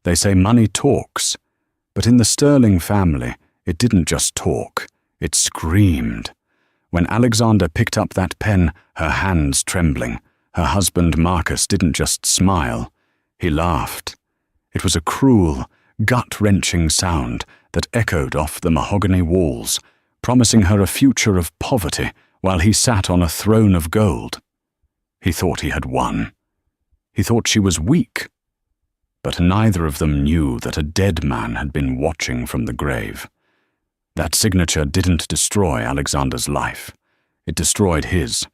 They say money talks, but in the Sterling family, it didn't just talk, it screamed. When Alexander picked up that pen, her hands trembling, her husband Marcus didn't just smile, he laughed. It was a cruel, gut-wrenching sound that echoed off the mahogany walls, promising her a future of poverty while he sat on a throne of gold. He thought he had won. He thought she was weak. But neither of them knew that a dead man had been watching from the grave. That signature didn't destroy Alexander's life. It destroyed his.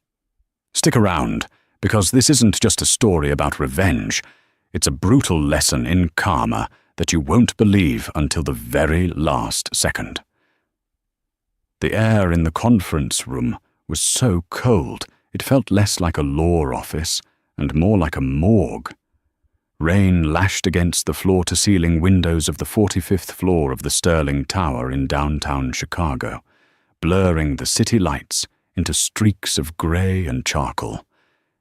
Stick around, because this isn't just a story about revenge. It's a brutal lesson in karma that you won't believe until the very last second. The air in the conference room was so cold, it felt less like a law office and more like a morgue. Rain lashed against the floor-to-ceiling windows of the 45th floor of the Sterling Tower in downtown Chicago, blurring the city lights into streaks of gray and charcoal.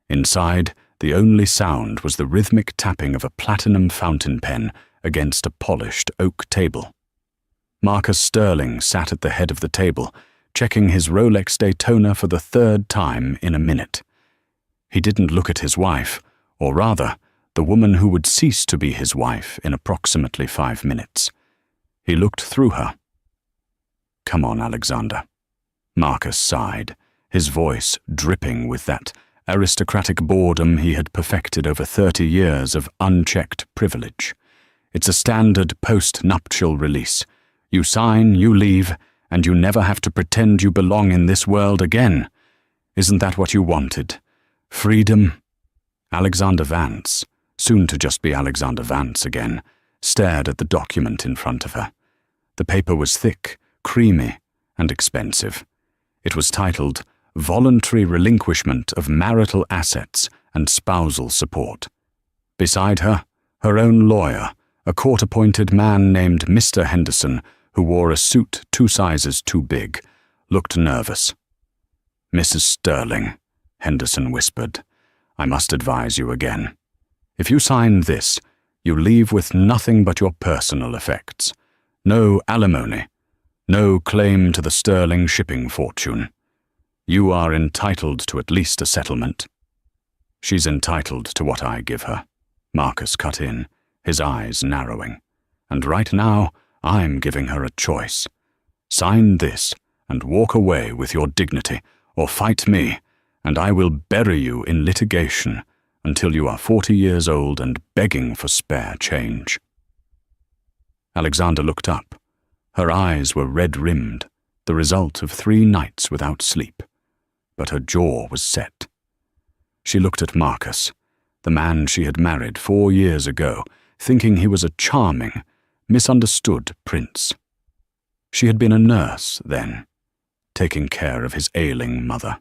Inside, the only sound was the rhythmic tapping of a platinum fountain pen against a polished oak table. Marcus Sterling sat at the head of the table, checking his Rolex Daytona for the third time in a minute. He didn't look at his wife, or rather, the woman who would cease to be his wife in approximately 5 minutes. He looked through her. "Come on, Alexander." Marcus sighed, his voice dripping with that aristocratic boredom he had perfected over 30 years of unchecked privilege. It's a standard post-nuptial release. You sign, you leave, and you never have to pretend you belong in this world again. Isn't that what you wanted? Freedom? Alexander Vance, soon to just be Alexander Vance again, stared at the document in front of her. The paper was thick, creamy, and expensive. It was titled, "Voluntary Relinquishment of Marital Assets and Spousal Support." Beside her, her own lawyer, a court-appointed man named Mr. Henderson, who wore a suit 2 sizes too big, looked nervous. "Mrs. Sterling," Henderson whispered, "I must advise you again. If you sign this, you leave with nothing but your personal effects. No alimony, no claim to the Sterling shipping fortune. You are entitled to at least a settlement." "She's entitled to what I give her," Marcus cut in, his eyes narrowing. "And right now, I'm giving her a choice. Sign this and walk away with your dignity, or fight me, and I will bury you in litigation until you are 40 years old and begging for spare change." Alexander looked up. Her eyes were red-rimmed, the result of 3 nights without sleep. But her jaw was set. She looked at Marcus, the man she had married 4 years ago, thinking he was a charming, misunderstood prince. She had been a nurse then, taking care of his ailing mother.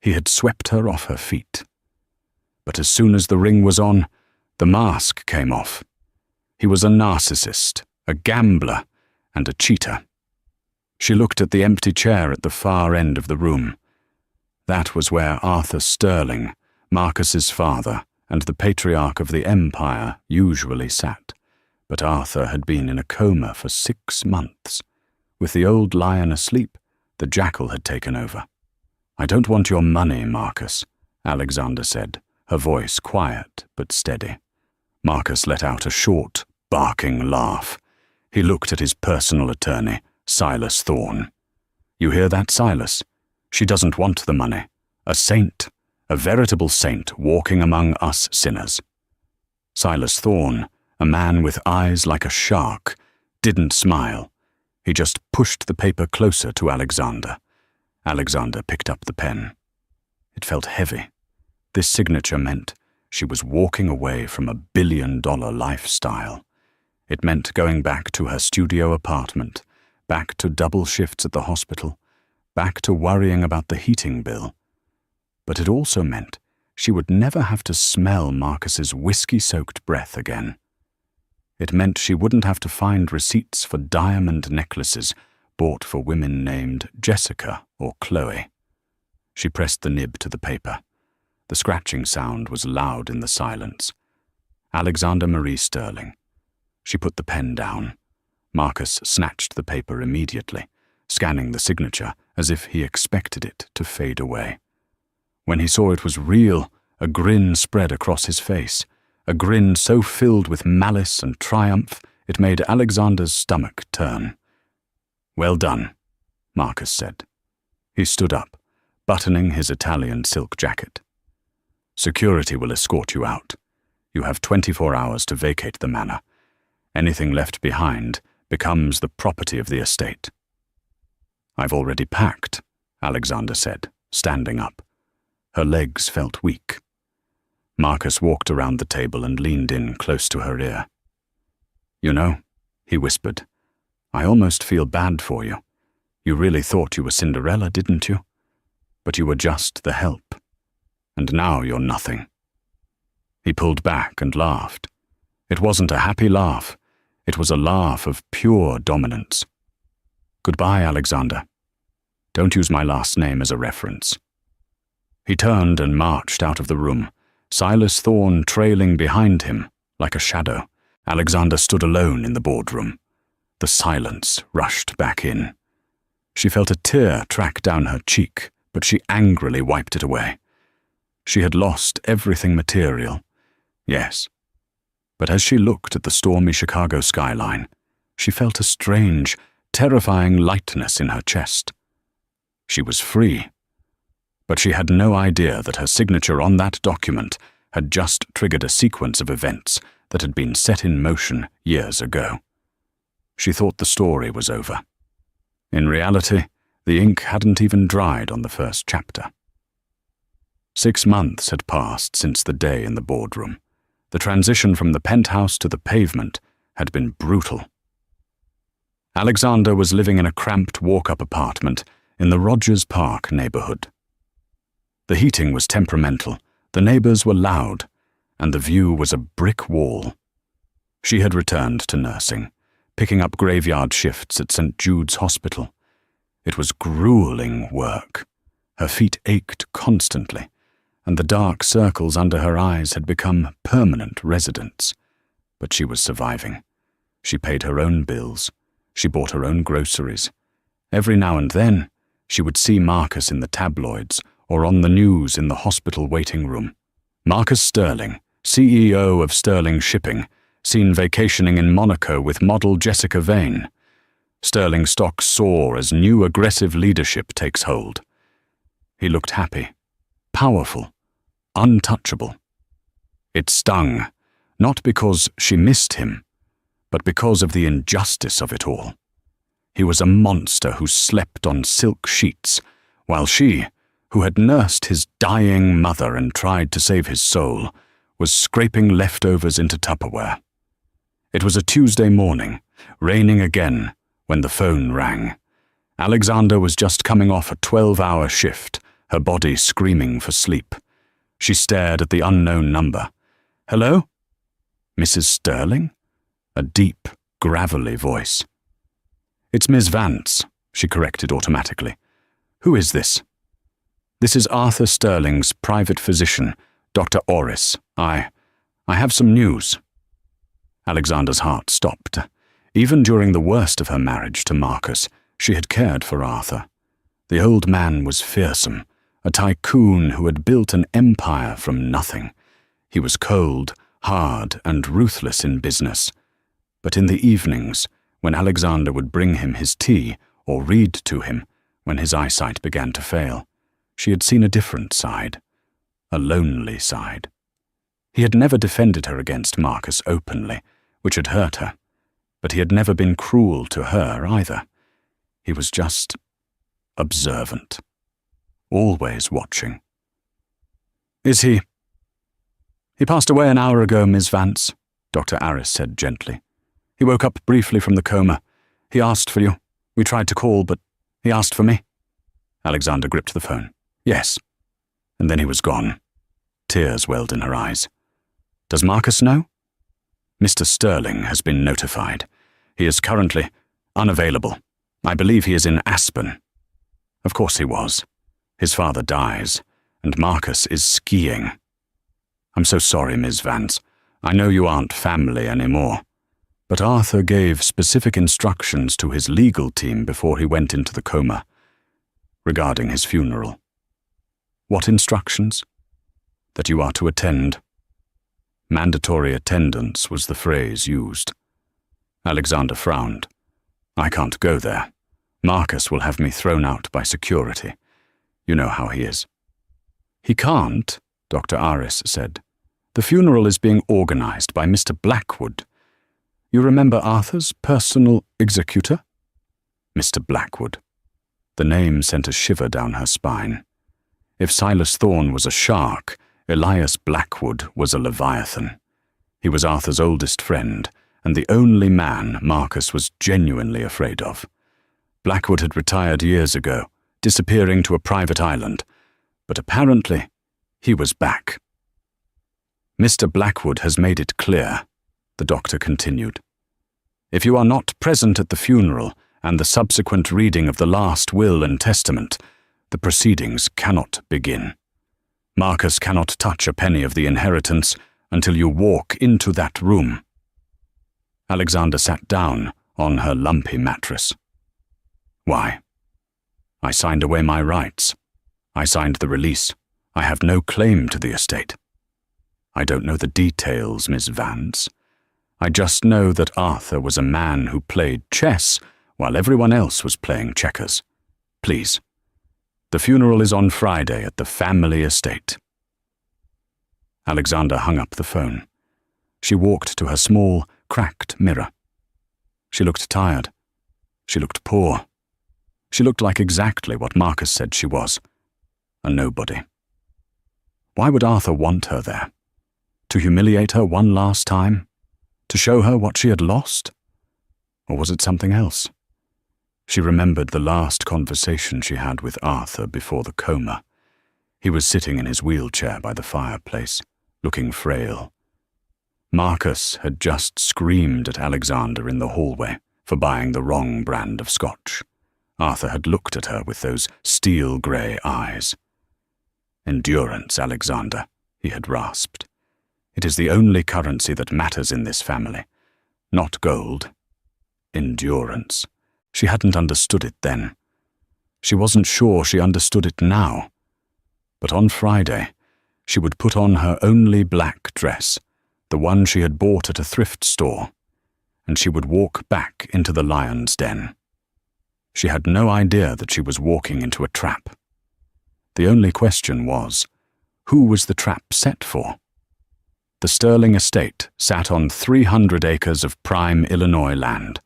He had swept her off her feet. But as soon as the ring was on, the mask came off. He was a narcissist, a gambler, and a cheater. She looked at the empty chair at the far end of the room. That was where Arthur Sterling, Marcus's father, and the patriarch of the empire usually sat. But Arthur had been in a coma for 6 months. With the old lion asleep, the jackal had taken over. "I don't want your money, Marcus," Alexander said, her voice quiet but steady. Marcus let out a short, barking laugh. He looked at his personal attorney, Silas Thorne. "You hear that, Silas? She doesn't want the money. A saint, a veritable saint walking among us sinners." Silas Thorne, a man with eyes like a shark, didn't smile. He just pushed the paper closer to Alexander. Alexander picked up the pen. It felt heavy. This signature meant she was walking away from a billion-dollar lifestyle. It meant going back to her studio apartment, back to double shifts at the hospital, back to worrying about the heating bill. But it also meant she would never have to smell Marcus's whiskey-soaked breath again. It meant she wouldn't have to find receipts for diamond necklaces bought for women named Jessica or Chloe. She pressed the nib to the paper. The scratching sound was loud in the silence. Alexander Marie Sterling, She put the pen down. Marcus snatched the paper immediately, scanning the signature as if he expected it to fade away. When he saw it was real, a grin spread across his face, a grin so filled with malice and triumph it made Alexander's stomach turn. "Well done," Marcus said. He stood up, buttoning his Italian silk jacket. "Security will escort you out. You have 24 hours to vacate the manor. Anything left behind becomes the property of the estate." "I've already packed," Alexander said, standing up. Her legs felt weak. Marcus walked around the table and leaned in close to her ear. "You know," he whispered, "I almost feel bad for you. You really thought you were Cinderella, didn't you? But you were just the help. And now you're nothing." He pulled back and laughed. It wasn't a happy laugh. It was a laugh of pure dominance. "Goodbye, Alexander. Don't use my last name as a reference." He turned and marched out of the room, Silas Thorne trailing behind him like a shadow. Alexander stood alone in the boardroom. The silence rushed back in. She felt a tear track down her cheek, but she angrily wiped it away. She had lost everything material, yes. But as she looked at the stormy Chicago skyline, she felt a strange, terrifying lightness in her chest. She was free. But she had no idea that her signature on that document had just triggered a sequence of events that had been set in motion years ago. She thought the story was over. In reality, the ink hadn't even dried on the first chapter. 6 months had passed since the day in the boardroom. The transition from the penthouse to the pavement had been brutal. Alexander was living in a cramped walk-up apartment in the Rogers Park neighborhood. The heating was temperamental, the neighbors were loud, and the view was a brick wall. She had returned to nursing, picking up graveyard shifts at St. Jude's Hospital. It was grueling work. Her feet ached constantly, and the dark circles under her eyes had become permanent residents. But she was surviving. She paid her own bills. She bought her own groceries. Every now and then, she would see Marcus in the tabloids or on the news in the hospital waiting room. Marcus Sterling, CEO of Sterling Shipping, seen vacationing in Monaco with model Jessica Vane. Sterling stock soar as new aggressive leadership takes hold. He looked happy, powerful, untouchable. It stung, not because she missed him, but because of the injustice of it all. He was a monster who slept on silk sheets, while she, who had nursed his dying mother and tried to save his soul, was scraping leftovers into Tupperware. It was a Tuesday morning, raining again, when the phone rang. Alexander was just coming off a 12-hour shift, her body screaming for sleep. She stared at the unknown number. "Hello? Mrs. Sterling?" A deep, gravelly voice. "It's Ms. Vance," she corrected automatically. "Who is this?" "This is Arthur Sterling's private physician, Dr. Orris. I have some news." Alexander's heart stopped. Even during the worst of her marriage to Marcus, she had cared for Arthur. The old man was fearsome, a tycoon who had built an empire from nothing. He was cold, hard, and ruthless in business. But in the evenings, when Alexander would bring him his tea or read to him, when his eyesight began to fail, she had seen a different side, a lonely side. He had never defended her against Marcus openly, which had hurt her, but he had never been cruel to her either. He was just observant, always watching. "Is he?" "He passed away an hour ago, Miss Vance," Dr. Arris said gently. "He woke up briefly from the coma. He asked for you. We tried to call, but he asked for me." Alexander gripped the phone. "Yes." And then he was gone. Tears welled in her eyes. "Does Marcus know?" "Mr. Sterling has been notified. He is currently unavailable. I believe he is in Aspen." Of course he was. His father dies, and Marcus is skiing. "I'm so sorry, Ms. Vance. I know you aren't family anymore." But Arthur gave specific instructions to his legal team before he went into the coma, regarding his funeral. What instructions? That you are to attend. Mandatory attendance was the phrase used. Alexander frowned. I can't go there. Marcus will have me thrown out by security. You know how he is. He can't, Dr. Aris said. The funeral is being organized by Mr. Blackwood. You remember Arthur's personal executor? Mr. Blackwood. The name sent a shiver down her spine. If Silas Thorne was a shark, Elias Blackwood was a leviathan. He was Arthur's oldest friend, and the only man Marcus was genuinely afraid of. Blackwood had retired years ago, disappearing to a private island, but apparently he was back. Mr. Blackwood has made it clear, the doctor continued. If you are not present at the funeral and the subsequent reading of the last will and testament, the proceedings cannot begin. Marcus cannot touch a penny of the inheritance until you walk into that room. Alexander sat down on her lumpy mattress. Why? I signed away my rights. I signed the release. I have no claim to the estate. I don't know the details, Miss Vance. I just know that Arthur was a man who played chess while everyone else was playing checkers. Please. The funeral is on Friday at the family estate. Alexander hung up the phone. She walked to her small, cracked mirror. She looked tired. She looked poor. She looked like exactly what Marcus said she was, a nobody. Why would Arthur want her there? To humiliate her one last time? To show her what she had lost? Or was it something else? She remembered the last conversation she had with Arthur before the coma. He was sitting in his wheelchair by the fireplace, looking frail. Marcus had just screamed at Alexander in the hallway for buying the wrong brand of scotch. Arthur had looked at her with those steel-grey eyes. Endurance, Alexander, he had rasped. It is the only currency that matters in this family. Not gold. Endurance. She hadn't understood it then. She wasn't sure she understood it now. But on Friday, she would put on her only black dress, the one she had bought at a thrift store, and she would walk back into the lion's den. She had no idea that she was walking into a trap. The only question was, who was the trap set for? The Sterling estate sat on 300 acres of prime Illinois land,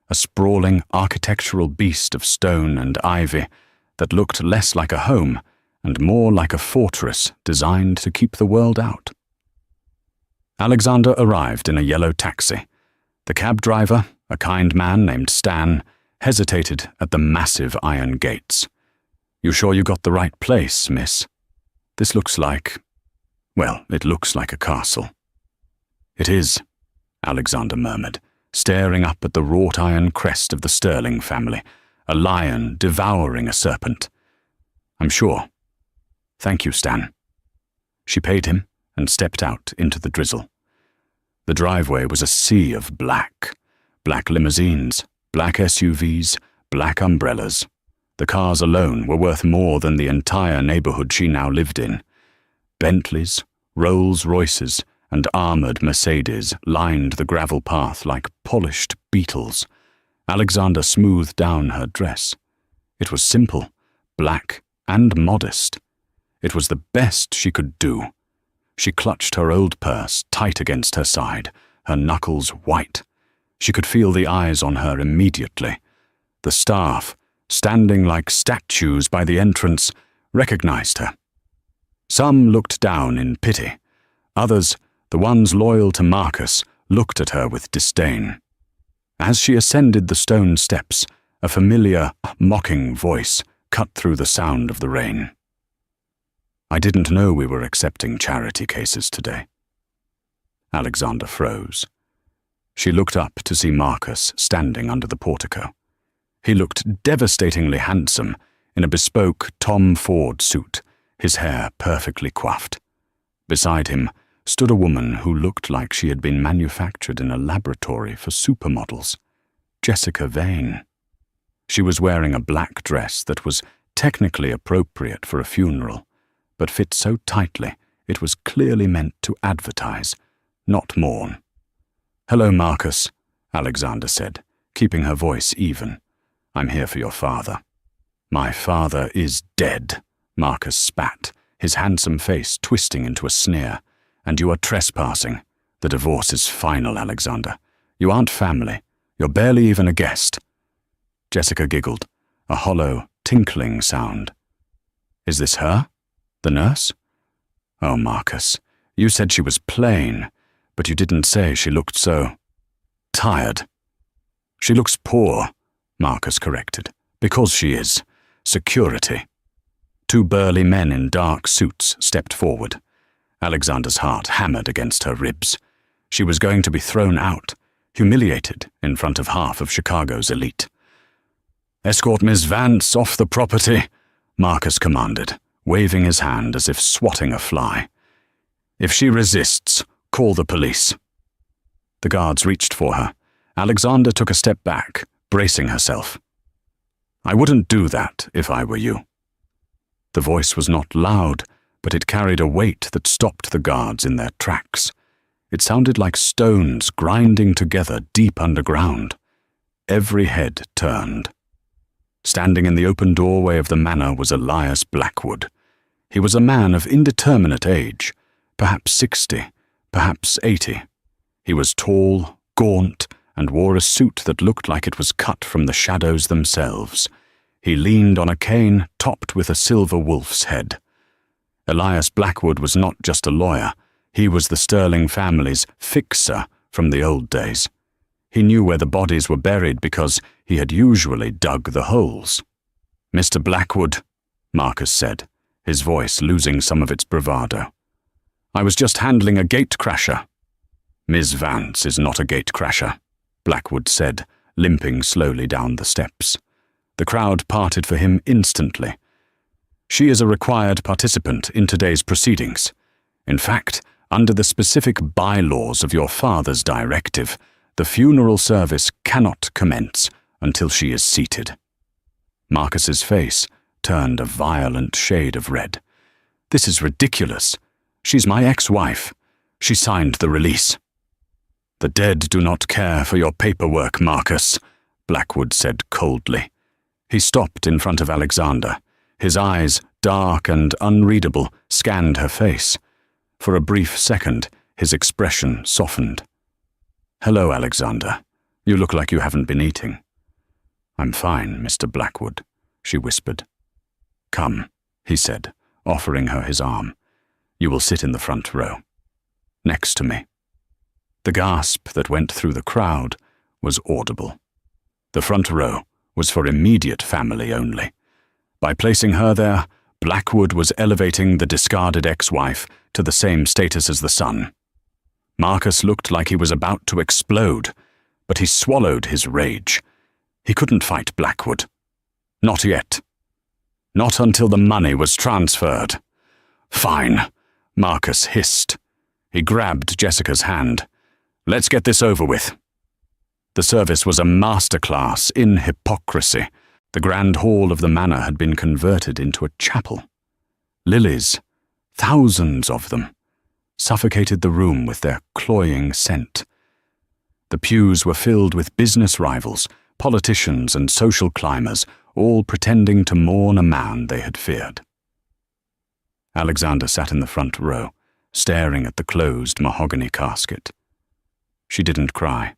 a sprawling architectural beast of stone and ivy that looked less like a home and more like a fortress designed to keep the world out. Alexander arrived in a yellow taxi. The cab driver, a kind man named Stan, hesitated at the massive iron gates. You sure you got the right place, miss? This looks like... well, it looks like a castle. It is, Alexander murmured, staring up at the wrought-iron crest of the Sterling family, a lion devouring a serpent. I'm sure. Thank you, Stan. She paid him and stepped out into the drizzle. The driveway was a sea of black. Black limousines, black SUVs, black umbrellas. The cars alone were worth more than the entire neighborhood she now lived in. Bentleys, Rolls-Royces, and armored Mercedes lined the gravel path like polished beetles. Alexander smoothed down her dress. It was simple, black, and modest. It was the best she could do. She clutched her old purse tight against her side, her knuckles white. She could feel the eyes on her immediately. The staff, standing like statues by the entrance, recognized her. Some looked down in pity. Others, the ones loyal to Marcus, looked at her with disdain. As she ascended the stone steps, a familiar, mocking voice cut through the sound of the rain. I didn't know we were accepting charity cases today. Alexander froze. She looked up to see Marcus standing under the portico. He looked devastatingly handsome in a bespoke Tom Ford suit, his hair perfectly coiffed. Beside him stood a woman who looked like she had been manufactured in a laboratory for supermodels. Jessica Vane. She was wearing a black dress that was technically appropriate for a funeral, but fit so tightly it was clearly meant to advertise, not mourn. "Hello, Marcus," Alexander said, keeping her voice even. "I'm here for your father." "My father is dead," Marcus spat, his handsome face twisting into a sneer. "And you are trespassing. The divorce is final, Alexander. You aren't family. You're barely even a guest." Jessica giggled, a hollow, tinkling sound. "Is this her? The nurse?" "Oh, Marcus, you said she was plain, but you didn't say she looked so tired." "She looks poor," Marcus corrected, "because she is. Security." Two burly men in dark suits stepped forward. Alexander's heart hammered against her ribs. She was going to be thrown out, humiliated in front of half of Chicago's elite. "Escort Miss Vance off the property," Marcus commanded, waving his hand as if swatting a fly. "If she resists, call the police." The guards reached for her. Alexander took a step back, bracing herself. "I wouldn't do that if I were you." The voice was not loud, but it carried a weight that stopped the guards in their tracks. It sounded like stones grinding together deep underground. Every head turned. Standing in the open doorway of the manor was Elias Blackwood. He was a man of indeterminate age, perhaps 60, perhaps 80. He was tall, gaunt, and wore a suit that looked like it was cut from the shadows themselves. He leaned on a cane topped with a silver wolf's head. Elias Blackwood was not just a lawyer. He was the Sterling family's fixer from the old days. He knew where the bodies were buried because he had usually dug the holes. "Mr. Blackwood," Marcus said, his voice losing some of its bravado. "I was just handling a gatecrasher." "Ms. Vance is not a gatecrasher," Blackwood said, limping slowly down the steps. The crowd parted for him instantly. "She is a required participant in today's proceedings. In fact, under the specific bylaws of your father's directive, the funeral service cannot commence until she is seated." Marcus's face turned a violent shade of red. "This is ridiculous. She's my ex-wife. She signed the release." "The dead do not care for your paperwork, Marcus," Blackwood said coldly. He stopped in front of Alexander. His eyes, dark and unreadable, scanned her face. For a brief second, his expression softened. "Hello, Alexander. You look like you haven't been eating." "I'm fine, Mr. Blackwood," she whispered. "Come," he said, offering her his arm. "You will sit in the front row. Next to me." The gasp that went through the crowd was audible. The front row was for immediate family only. By placing her there, Blackwood was elevating the discarded ex-wife to the same status as the son. Marcus looked like he was about to explode, but he swallowed his rage. He couldn't fight Blackwood. Not yet. Not until the money was transferred. "Fine," Marcus hissed. He grabbed Jessica's hand. "Let's get this over with." The service was a masterclass in hypocrisy. The grand hall of the manor had been converted into a chapel. Lilies, thousands of them, suffocated the room with their cloying scent. The pews were filled with business rivals, politicians and social climbers, all pretending to mourn a man they had feared. Alexander sat in the front row, staring at the closed mahogany casket. She didn't cry.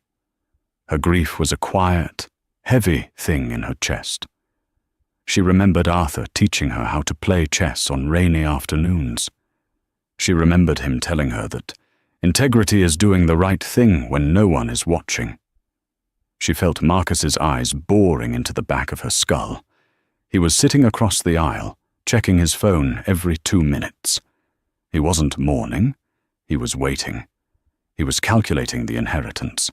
Her grief was a quiet, heavy thing in her chest. She remembered Arthur teaching her how to play chess on rainy afternoons. She remembered him telling her that integrity is doing the right thing when no one is watching. She felt Marcus's eyes boring into the back of her skull. He was sitting across the aisle, checking his phone every 2 minutes. He wasn't mourning. He was waiting. He was calculating the inheritance.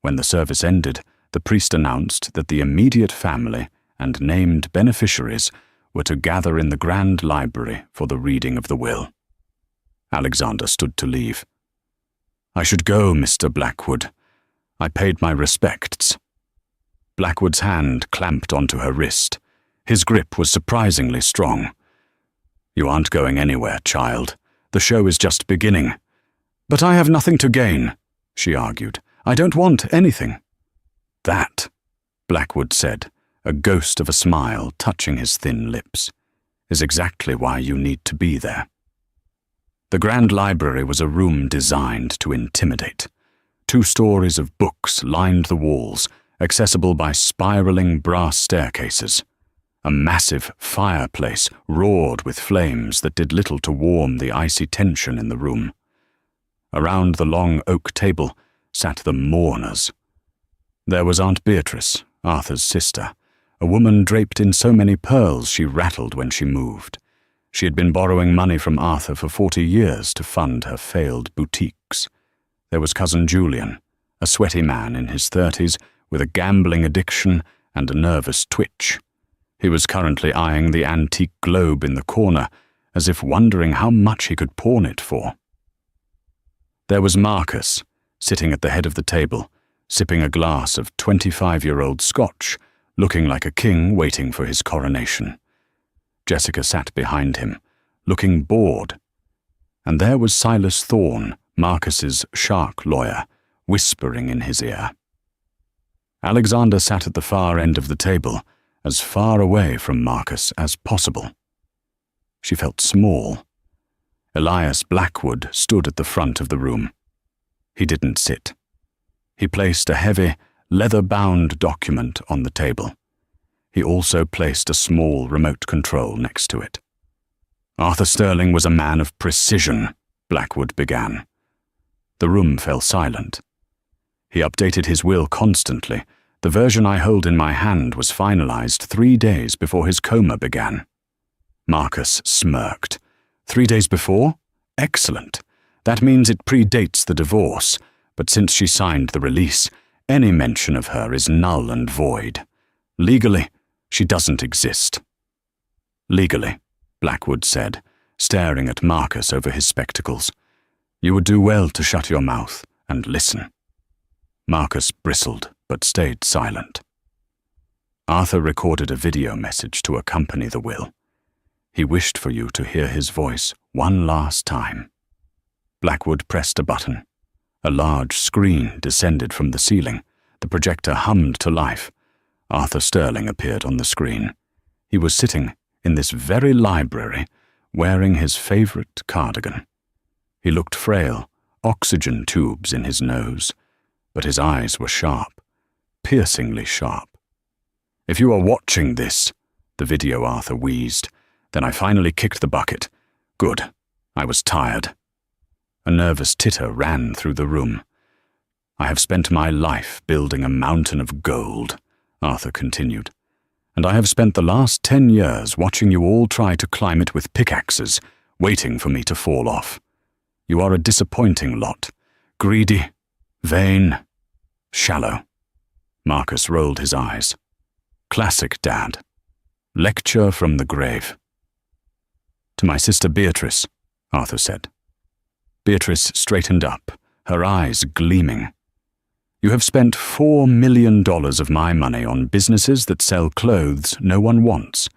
When the service ended, the priest announced that the immediate family and named beneficiaries were to gather in the grand library for the reading of the will. Alexander stood to leave. "I should go, Mr. Blackwood. I paid my respects." Blackwood's hand clamped onto her wrist. His grip was surprisingly strong. "You aren't going anywhere, child. The show is just beginning." "But I have nothing to gain," she argued. "I don't want anything." "That," Blackwood said, a ghost of a smile touching his thin lips, "is exactly why you need to be there." The Grand Library was a room designed to intimidate. 2 stories of books lined the walls, accessible by spiraling brass staircases. A massive fireplace roared with flames that did little to warm the icy tension in the room. Around the long oak table sat the mourners. There was Aunt Beatrice, Arthur's sister, a woman draped in so many pearls she rattled when she moved. She had been borrowing money from Arthur for 40 years to fund her failed boutiques. There was Cousin Julian, a sweaty man in his 30s with a gambling addiction and a nervous twitch. He was currently eyeing the antique globe in the corner, as if wondering how much he could pawn it for. There was Marcus, sitting at the head of the table, sipping a glass of 25-year-old scotch, looking like a king waiting for his coronation. Jessica sat behind him, looking bored. And there was Silas Thorne, Marcus's shark lawyer, whispering in his ear. Alexander sat at the far end of the table, as far away from Marcus as possible. She felt small. Elias Blackwood stood at the front of the room. He didn't sit. He placed a heavy, leather-bound document on the table. He also placed a small remote control next to it. "Arthur Sterling was a man of precision," Blackwood began. The room fell silent. "He updated his will constantly. The version I hold in my hand was finalized 3 days before his coma began." Marcus smirked. 3 days before? Excellent. That means it predates the divorce, but since she signed the release, any mention of her is null and void. Legally, she doesn't exist. "Legally," Blackwood said, staring at Marcus over his spectacles. "You would do well to shut your mouth and listen." Marcus bristled, but stayed silent. "Arthur recorded a video message to accompany the will. He wished for you to hear his voice one last time." Blackwood pressed a button. A large screen descended from the ceiling. The projector hummed to life. Arthur Sterling appeared on the screen. He was sitting in this very library, wearing his favorite cardigan. He looked frail, oxygen tubes in his nose, but his eyes were sharp, piercingly sharp. "If you are watching this," the video Arthur wheezed, "then I finally kicked the bucket. Good. I was tired." A nervous titter ran through the room. "I have spent my life building a mountain of gold," Arthur continued, "and I have spent the last 10 years watching you all try to climb it with pickaxes, waiting for me to fall off. You are a disappointing lot. Greedy, vain, shallow." Marcus rolled his eyes. "Classic Dad. Lecture from the grave." "To my sister Beatrice," Arthur said. Beatrice straightened up, her eyes gleaming. "You have spent $4 million of my money on businesses that sell clothes no one wants.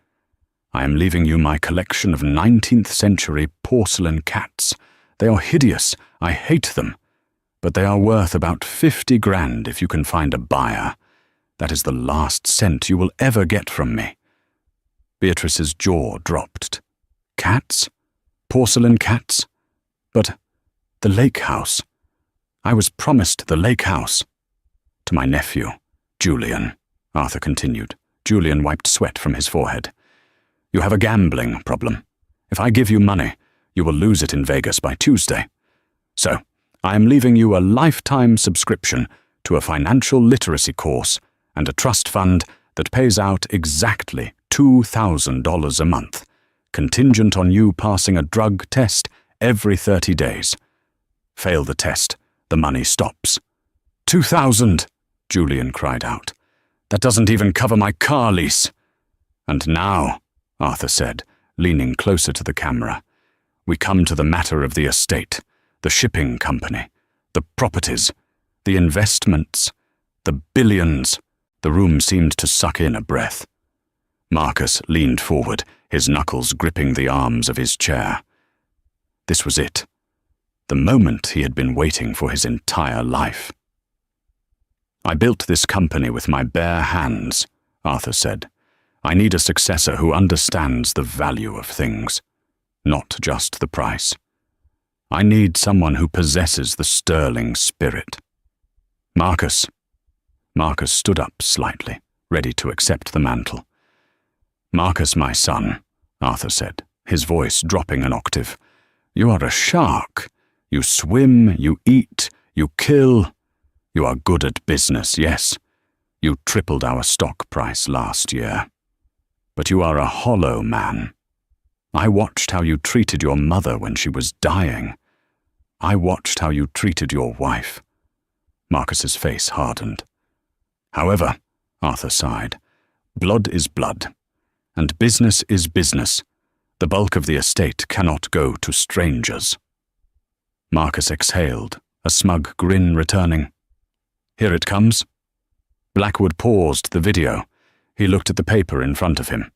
I am leaving you my collection of 19th century porcelain cats. They are hideous. I hate them. But they are worth about 50 grand if you can find a buyer. That is the last cent you will ever get from me." Beatrice's jaw dropped. "Cats? Porcelain cats? But the lake house. I was promised the lake house." "To my nephew, Julian," Arthur continued. Julian wiped sweat from his forehead. "You have a gambling problem. If I give you money, you will lose it in Vegas by Tuesday. So, I am leaving you a lifetime subscription to a financial literacy course and a trust fund that pays out exactly $2,000 a month, contingent on you passing a drug test every 30 days. Fail the test, the money stops." "2,000!" Julian cried out. "That doesn't even cover my car lease." "And now," Arthur said, leaning closer to the camera, We come to the matter of the estate, the shipping company, the properties, the investments, the billions. The room seemed to suck in a breath. Marcus leaned forward, his knuckles gripping the arms of his chair. This was it. The moment he had been waiting for his entire life. "I built this company with my bare hands," Arthur said. "I need a successor who understands the value of things, not just the price. I need someone who possesses the sterling spirit." "Marcus." Marcus stood up slightly, ready to accept the mantle. "Marcus, my son," Arthur said, his voice dropping an octave. "You are a shark. You swim, you eat, you kill. You are good at business, yes. You tripled our stock price last year. But you are a hollow man. I watched how you treated your mother when she was dying. I watched how you treated your wife." Marcus's face hardened. "However," Arthur sighed, "blood is blood, and business is business. The bulk of the estate cannot go to strangers." Marcus exhaled, a smug grin returning. "Here it comes." Blackwood paused the video. He looked at the paper in front of him.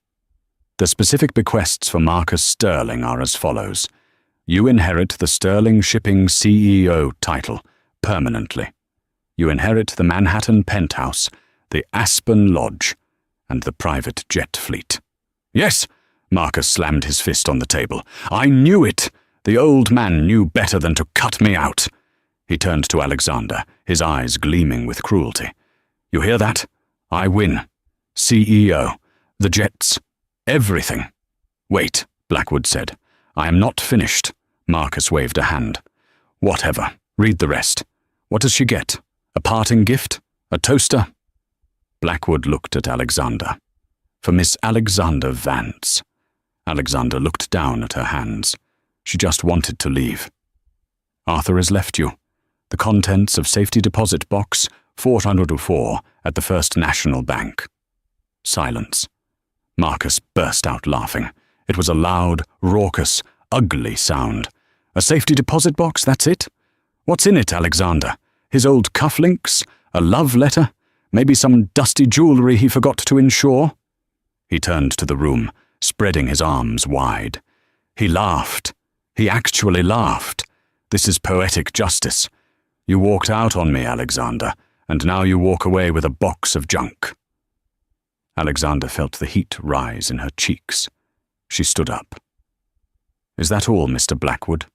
"The specific bequests for Marcus Sterling are as follows. You inherit the Sterling Shipping CEO title, permanently. You inherit the Manhattan penthouse, the Aspen Lodge, and the private jet fleet." "Yes!" Marcus slammed his fist on the table. "I knew it! The old man knew better than to cut me out." He turned to Alexander, his eyes gleaming with cruelty. "You hear that? I win. CEO, the jets, everything." "Wait," Blackwood said. "I am not finished." Marcus waved a hand. "Whatever. Read the rest. What does she get? A parting gift? A toaster?" Blackwood looked at Alexander. "For Miss Alexander Vance." Alexander looked down at her hands. She just wanted to leave. "Arthur has left you. The contents of safety deposit box 404 at the First National Bank." Silence. Marcus burst out laughing. It was a loud, raucous, ugly sound. "A safety deposit box, that's it? What's in it, Alexander? His old cufflinks? A love letter? Maybe some dusty jewelry he forgot to insure?" He turned to the room, spreading his arms wide. He laughed. He actually laughed. "This is poetic justice. You walked out on me, Alexander, and now you walk away with a box of junk." Alexander felt the heat rise in her cheeks. She stood up. "Is that all, Mr. Blackwood?"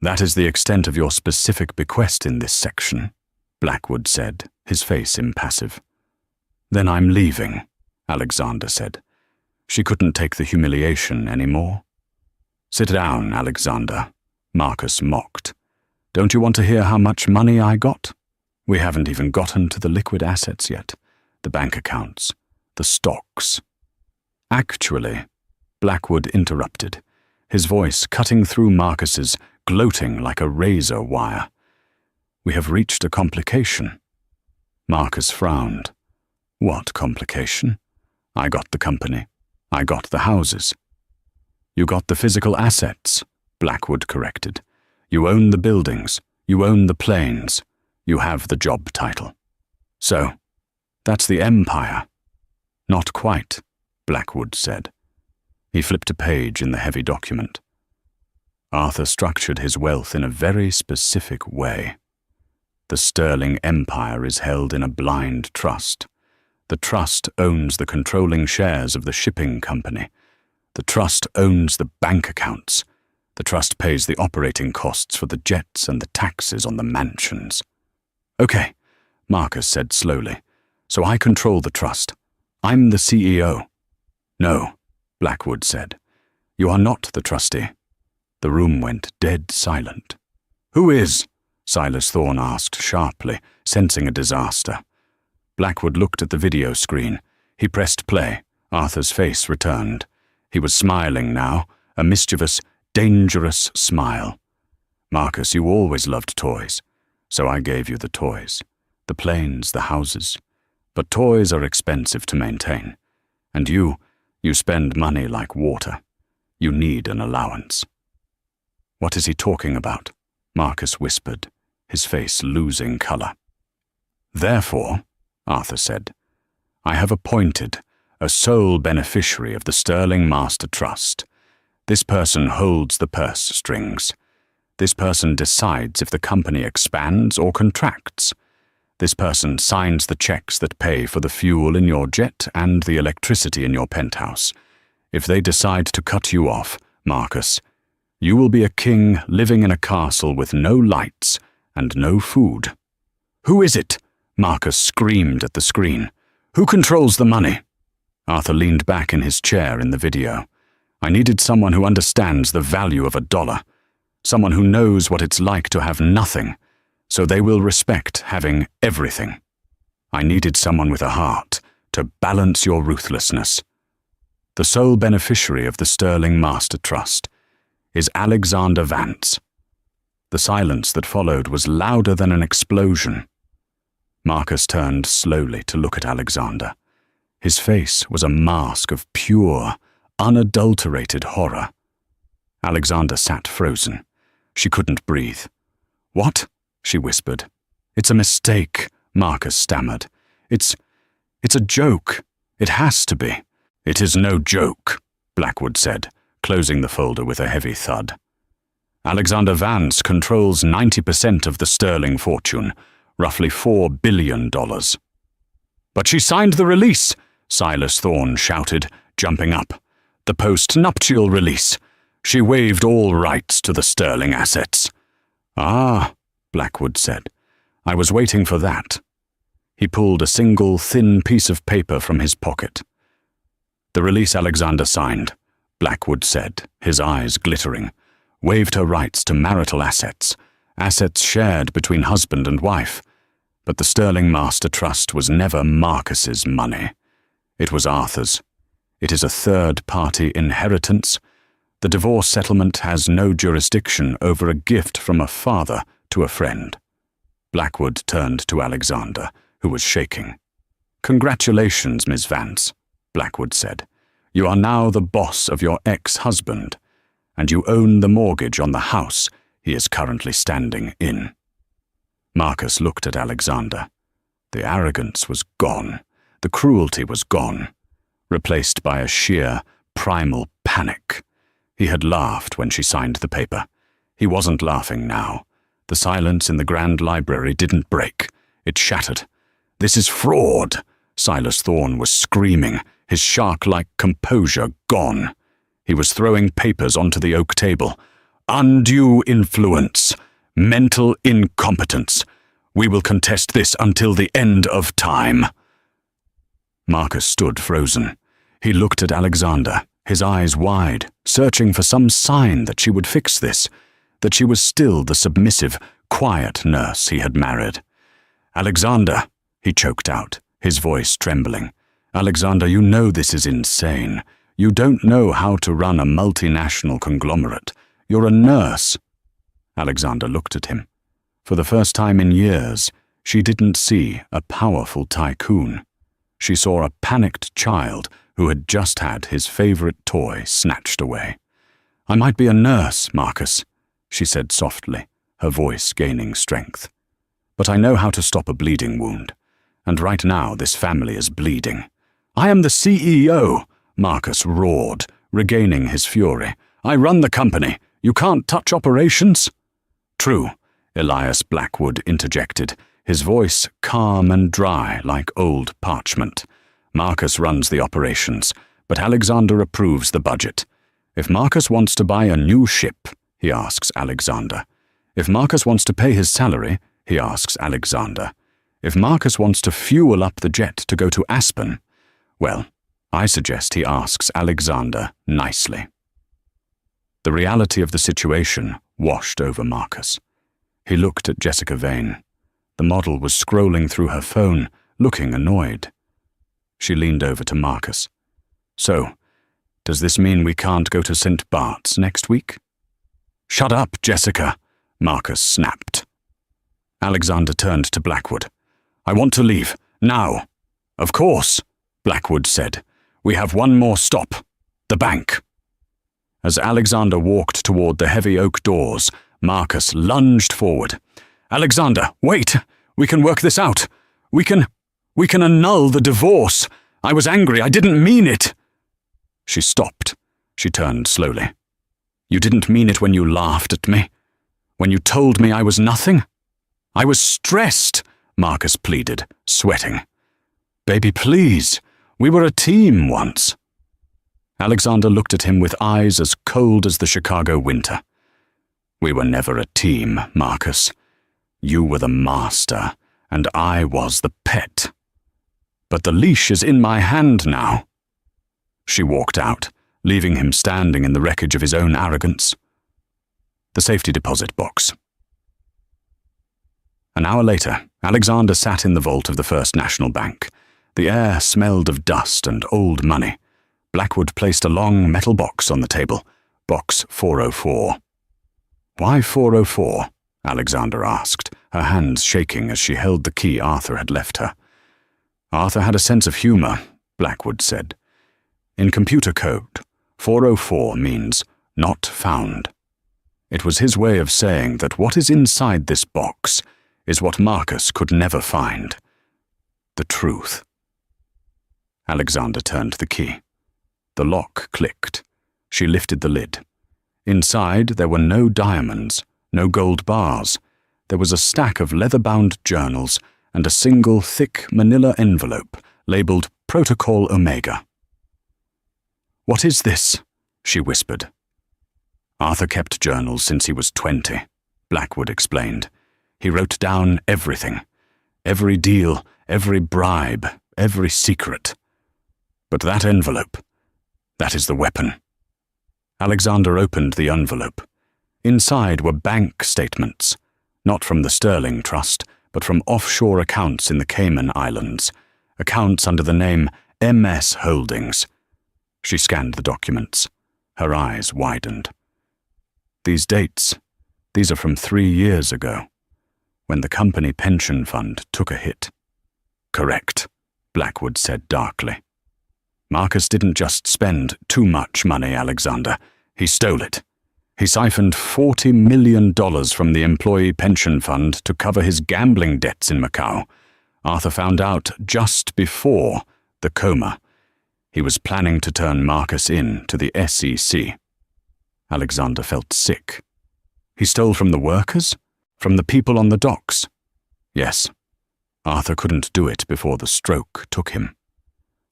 "That is the extent of your specific bequest in this section," Blackwood said, his face impassive. "Then I'm leaving," Alexander said. She couldn't take the humiliation anymore. "Sit down, Alexander," Marcus mocked. "Don't you want to hear how much money I got? We haven't even gotten to the liquid assets yet, the bank accounts, the stocks." "Actually," Blackwood interrupted, his voice cutting through Marcus's, gloating like a razor wire. "We have reached a complication." Marcus frowned. "What complication?" "I got the company. I got the houses." "You got the physical assets," Blackwood corrected. "You own the buildings. You own the planes. You have the job title. So, that's the empire." "Not quite," Blackwood said. He flipped a page in the heavy document. Arthur structured his wealth in a very specific way. The Sterling Empire is held in a blind trust. The trust owns the controlling shares of the shipping company. The trust owns the bank accounts. The trust pays the operating costs for the jets and the taxes on the mansions. "Okay," Marcus said slowly. "So I control the trust. I'm the CEO." "No," Blackwood said. "You are not the trustee." The room went dead silent. "Who is?" Silas Thorne asked sharply, sensing a disaster. Blackwood looked at the video screen. He pressed play. Arthur's face returned. He was smiling now, a mischievous, dangerous smile. "Marcus, you always loved toys, so I gave you the toys. The planes, the houses. But toys are expensive to maintain. And you spend money like water. You need an allowance." What is he talking about? Marcus whispered, his face losing colour. Therefore, Arthur said, I have appointed a sole beneficiary of the Sterling Master Trust. This person holds the purse strings. This person decides if the company expands or contracts. This person signs the checks that pay for the fuel in your jet and the electricity in your penthouse. If they decide to cut you off, Marcus, you will be a king living in a castle with no lights and no food. Who is it? Marcus screamed at the screen. Who controls the money? Arthur leaned back in his chair in the video. I needed someone who understands the value of $1. Someone who knows what it's like to have nothing, so they will respect having everything. I needed someone with a heart to balance your ruthlessness. The sole beneficiary of the Sterling Master Trust is Alexander Vance. The silence that followed was louder than an explosion. Marcus turned slowly to look at Alexander. His face was a mask of pure, unadulterated horror. Alexander sat frozen. She couldn't breathe. What? She whispered. It's a mistake, Marcus stammered. It's a joke. It has to be. It is no joke, Blackwood said, closing the folder with a heavy thud. Alexander Vance controls 90% of the sterling fortune, roughly $4 billion. But she signed the release, Silas Thorne shouted, jumping up. The post-nuptial release. She waived all rights to the sterling assets. Ah, Blackwood said. I was waiting for that. He pulled a single thin piece of paper from his pocket. The release Alexander signed, Blackwood said, his eyes glittering, waived her rights to marital assets, assets shared between husband and wife. But the Sterling Master Trust was never Marcus's money. It was Arthur's. It is a third-party inheritance. The divorce settlement has no jurisdiction over a gift from a father to a friend. Blackwood turned to Alexander, who was shaking. Congratulations, Miss Vance, Blackwood said. You are now the boss of your ex-husband, and you own the mortgage on the house he is currently standing in. Marcus looked at Alexander. The arrogance was gone. The cruelty was gone, replaced by a sheer, primal panic. He had laughed when she signed the paper. He wasn't laughing now. The silence in the Grand Library didn't break. It shattered. This is fraud, Silas Thorne was screaming, his shark-like composure gone. He was throwing papers onto the oak table. Undue influence. Mental incompetence. We will contest this until the end of time. Marcus stood frozen. He looked at Alexander, his eyes wide, searching for some sign that she would fix this, that she was still the submissive, quiet nurse he had married. Alexander, he choked out, his voice trembling. Alexander, you know this is insane. You don't know how to run a multinational conglomerate. You're a nurse. Alexander looked at him. For the first time in years, she didn't see a powerful tycoon. She saw a panicked child who had just had his favorite toy snatched away. I might be a nurse, Marcus, she said softly, her voice gaining strength. But I know how to stop a bleeding wound. And right now this family is bleeding. I am the CEO, Marcus roared, regaining his fury. I run the company. You can't touch operations. True, Elias Blackwood interjected, his voice calm and dry like old parchment. Marcus runs the operations, but Alexander approves the budget. If Marcus wants to buy a new ship, he asks Alexander. If Marcus wants to pay his salary, he asks Alexander. If Marcus wants to fuel up the jet to go to Aspen, well, I suggest he asks Alexander nicely. The reality of the situation washed over Marcus. He looked at Jessica Vane. The model was scrolling through her phone, looking annoyed. She leaned over to Marcus. So, does this mean we can't go to St. Bart's next week? Shut up, Jessica, Marcus snapped. Alexander turned to Blackwood. I want to leave, now. Of course, Blackwood said. We have one more stop, the bank. As Alexander walked toward the heavy oak doors, Marcus lunged forward. "Alexander, wait! We can work this out! We can annul the divorce! I was angry, I didn't mean it!" She stopped. She turned slowly. "You didn't mean it when you laughed at me? When you told me I was nothing?" "I was stressed," Marcus pleaded, sweating. "Baby, please. We were a team once." Alexander looked at him with eyes as cold as the Chicago winter. "We were never a team, Marcus. You were the master, and I was the pet. But the leash is in my hand now." She walked out, leaving him standing in the wreckage of his own arrogance. The safety deposit box. An hour later, Alexander sat in the vault of the First National Bank. The air smelled of dust and old money. Blackwood placed a long metal box on the table, box 404. "Why 404? Alexander asked, her hands shaking as she held the key Arthur had left her. "Arthur had a sense of humor," Blackwood said. "In computer code, 404 means not found. It was his way of saying that what is inside this box is what Marcus could never find. The truth." Alexander turned the key. The lock clicked. She lifted the lid. Inside there were no diamonds, no gold bars. There was a stack of leather-bound journals and a single thick manila envelope labeled Protocol Omega. "What is this?" she whispered. "Arthur kept journals since he was 20, Blackwood explained. He wrote down everything. Every deal, every bribe, every secret. But that envelope, that is the weapon." Alexander opened the envelope. Inside were bank statements, not from the Sterling Trust, but from offshore accounts in the Cayman Islands, accounts under the name MS Holdings. She scanned the documents. Her eyes widened. "These dates, these are from 3 years ago, when the company pension fund took a hit." "Correct," Blackwood said darkly. "Marcus didn't just spend too much money, Alexander. He stole it. He siphoned $40 million from the employee pension fund to cover his gambling debts in Macau. Arthur found out just before the coma. He was planning to turn Marcus in to the SEC. Alexander felt sick. He stole from the workers? From the people on the docks? Yes. Arthur couldn't do it before the stroke took him.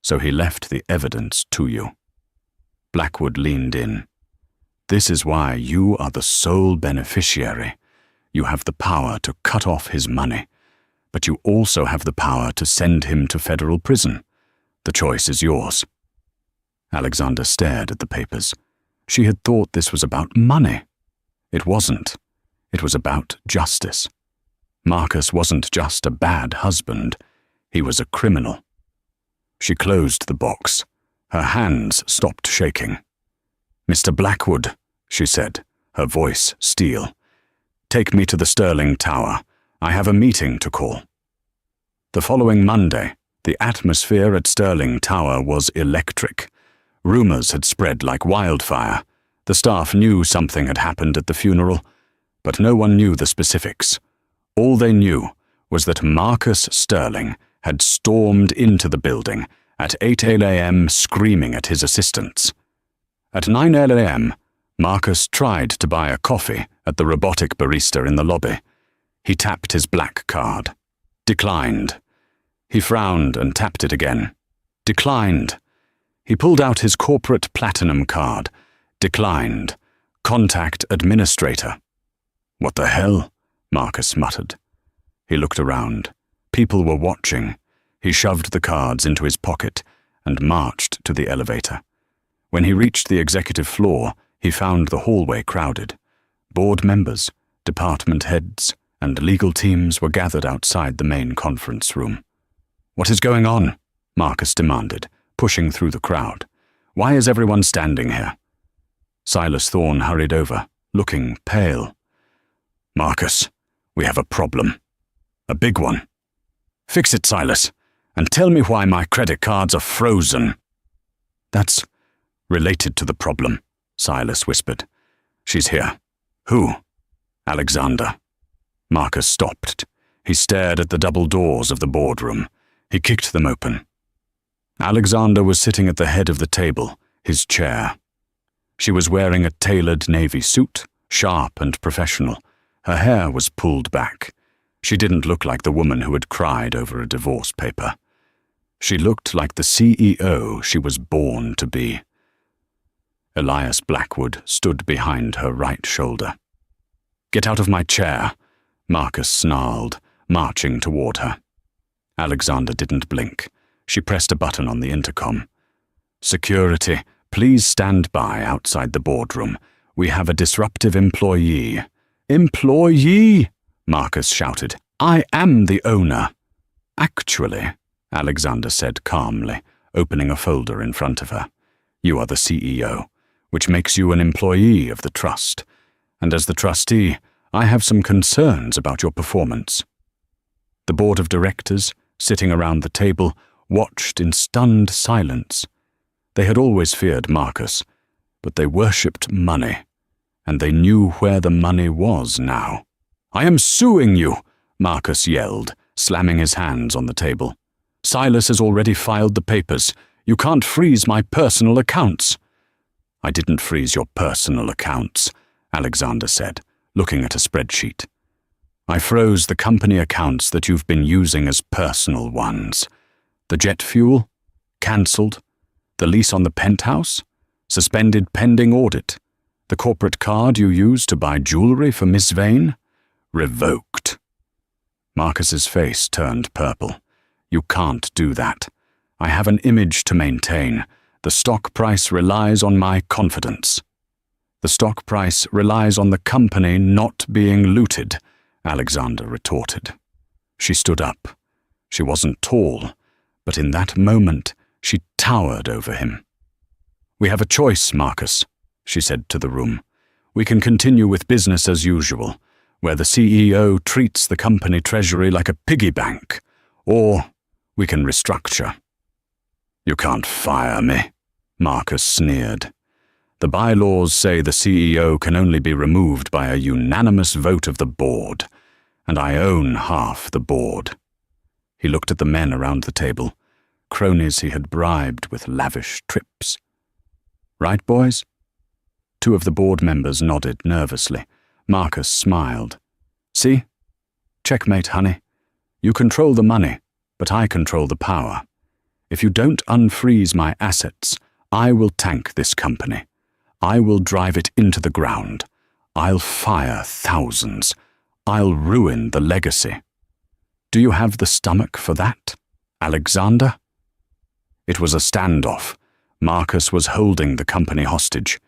So he left the evidence to you." Blackwood leaned in. "This is why you are the sole beneficiary. You have the power to cut off his money, but you also have the power to send him to federal prison. The choice is yours." Alexander stared at the papers. She had thought this was about money. It wasn't. It was about justice. Marcus wasn't just a bad husband. He was a criminal. She closed the box. Her hands stopped shaking. "Mr. Blackwood," she said, her voice steel. "Take me to the Sterling Tower. I have a meeting to call." The following Monday, the atmosphere at Sterling Tower was electric. Rumors had spread like wildfire. The staff knew something had happened at the funeral, but no one knew the specifics. All they knew was that Marcus Sterling had stormed into the building at 8 a.m. screaming at his assistants. At 9 a.m., Marcus tried to buy a coffee at the robotic barista in the lobby. He tapped his black card. Declined. He frowned and tapped it again. Declined. He pulled out his corporate platinum card. Declined. Contact administrator. "What the hell?" Marcus muttered. He looked around. People were watching. He shoved the cards into his pocket and marched to the elevator. When he reached the executive floor, he found the hallway crowded. Board members, department heads, and legal teams were gathered outside the main conference room. "What is going on?" Marcus demanded, pushing through the crowd. "Why is everyone standing here?" Silas Thorne hurried over, looking pale. "Marcus, we have a problem. A big one. Fix it, Silas, and tell me why my credit cards are frozen." "That's related to the problem," Silas whispered. She's here. Who? Alexander. Marcus stopped. He stared at the double doors of the boardroom. He kicked them open. Alexander was sitting at the head of the table, his chair. She was wearing a tailored navy suit, sharp and professional. Her hair was pulled back. She didn't look like the woman who had cried over a divorce paper. She looked like the CEO she was born to be. Elias Blackwood stood behind her right shoulder. "Get out of my chair," Marcus snarled, marching toward her. Alexander didn't blink. She pressed a button on the intercom. "Security, please stand by outside the boardroom. We have a disruptive employee." "Employee?" Marcus shouted. "I am the owner." "Actually," Alexander said calmly, opening a folder in front of her, "you are the CEO, which makes you an employee of the trust. And as the trustee, I have some concerns about your performance." The board of directors, sitting around the table, watched in stunned silence. They had always feared Marcus, but they worshipped money, and they knew where the money was now. "I am suing you," Marcus yelled, slamming his hands on the table. "Silas has already filed the papers. You can't freeze my personal accounts." "I didn't freeze your personal accounts," Alexander said, looking at a spreadsheet. "I froze the company accounts that you've been using as personal ones. The jet fuel? Cancelled. The lease on the penthouse? Suspended pending audit. The corporate card you used to buy jewelry for Miss Vane? Revoked." Marcus's face turned purple. "You can't do that. I have an image to maintain. The stock price relies on my confidence." "The stock price relies on the company not being looted," Alexander retorted. She stood up. She wasn't tall, but in that moment she towered over him. "We have a choice, Marcus," she said to the room. "We can continue with business as usual, where the CEO treats the company treasury like a piggy bank, or we can restructure." "You can't fire me," Marcus sneered. "The bylaws say the CEO can only be removed by a unanimous vote of the board, and I own half the board." He looked at the men around the table, cronies he had bribed with lavish trips. "Right, boys?" Two of the board members nodded nervously. Marcus smiled. "See? Checkmate, honey. You control the money, but I control the power. If you don't unfreeze my assets, I will tank this company. I will drive it into the ground. I'll fire thousands. I'll ruin the legacy. Do you have the stomach for that, Alexander?" It was a standoff. Marcus was holding the company hostage.